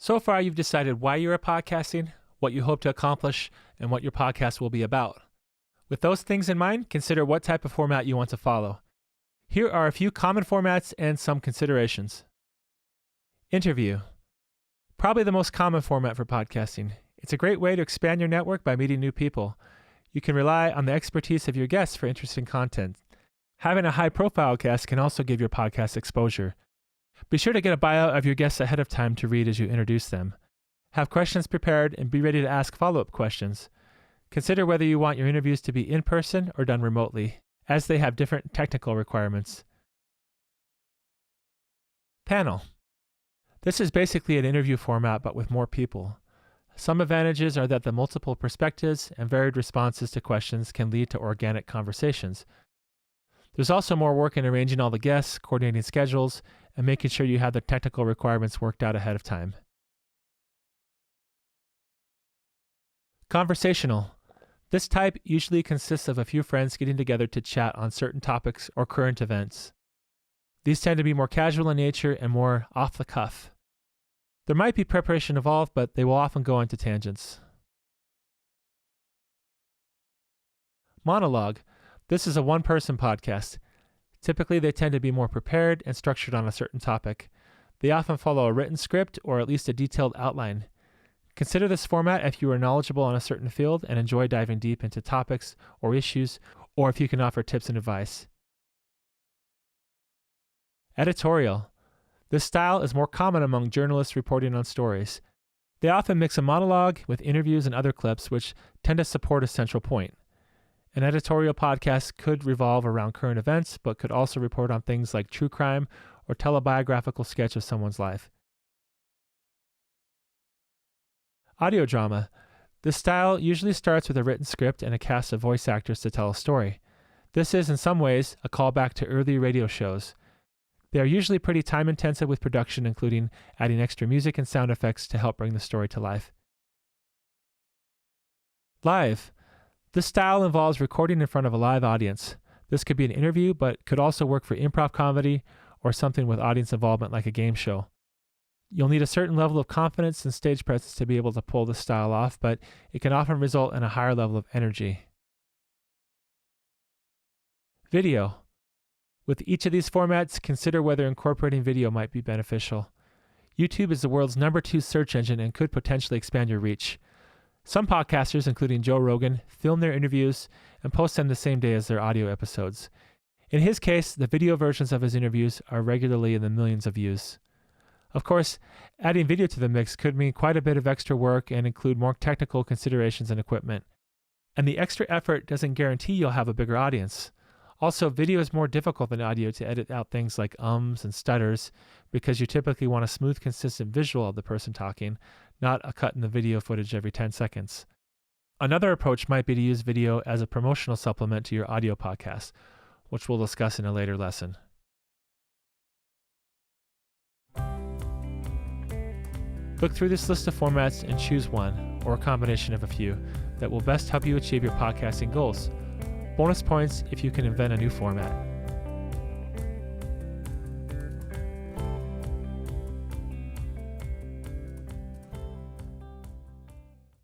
So far, you've decided why you are podcasting, what you hope to accomplish, and what your podcast will be about. With those things in mind, consider what type of format you want to follow. Here are a few common formats and some considerations. Interview. Probably the most common format for podcasting. It's a great way to expand your network by meeting new people. You can rely on the expertise of your guests for interesting content. Having a high-profile guest can also give your podcast exposure. Be sure to get a bio of your guests ahead of time to read as you introduce them. Have questions prepared and be ready to ask follow-up questions. Consider whether you want your interviews to be in person or done remotely, as they have different technical requirements. Panel. This is basically an interview format but with more people. Some advantages are that the multiple perspectives and varied responses to questions can lead to organic conversations. There's also more work in arranging all the guests, coordinating schedules, and making sure you have the technical requirements worked out ahead of time. Conversational. This type usually consists of a few friends getting together to chat on certain topics or current events. These tend to be more casual in nature and more off the cuff. There might be preparation involved, but they will often go into tangents. Monologue. This is a one-person podcast. Typically, they tend to be more prepared and structured on a certain topic. They often follow a written script or at least a detailed outline. Consider this format if you are knowledgeable on a certain field and enjoy diving deep into topics or issues, or if you can offer tips and advice. Editorial. This style is more common among journalists reporting on stories. They often mix a monologue with interviews and other clips which tend to support a central point. An editorial podcast could revolve around current events, but could also report on things like true crime or tell a biographical sketch of someone's life. Audio drama. This style usually starts with a written script and a cast of voice actors to tell a story. This is, in some ways, a callback to early radio shows. They are usually pretty time-intensive with production, including adding extra music and sound effects to help bring the story to life. Live. This style involves recording in front of a live audience. This could be an interview, but could also work for improv comedy or something with audience involvement like a game show. You'll need a certain level of confidence and stage presence to be able to pull this style off, but it can often result in a higher level of energy. Video. With each of these formats, consider whether incorporating video might be beneficial. YouTube is the world's #2 search engine and could potentially expand your reach. Some podcasters, including Joe Rogan, film their interviews and post them the same day as their audio episodes. In his case, the video versions of his interviews are regularly in the millions of views. Of course, adding video to the mix could mean quite a bit of extra work and include more technical considerations and equipment. And the extra effort doesn't guarantee you'll have a bigger audience. Also, video is more difficult than audio to edit out things like ums and stutters because you typically want a smooth, consistent visual of the person talking, not a cut in the video footage every 10 seconds. Another approach might be to use video as a promotional supplement to your audio podcast, which we'll discuss in a later lesson. Look through this list of formats and choose one, or a combination of a few, that will best help you achieve your podcasting goals. Bonus points if you can invent a new format.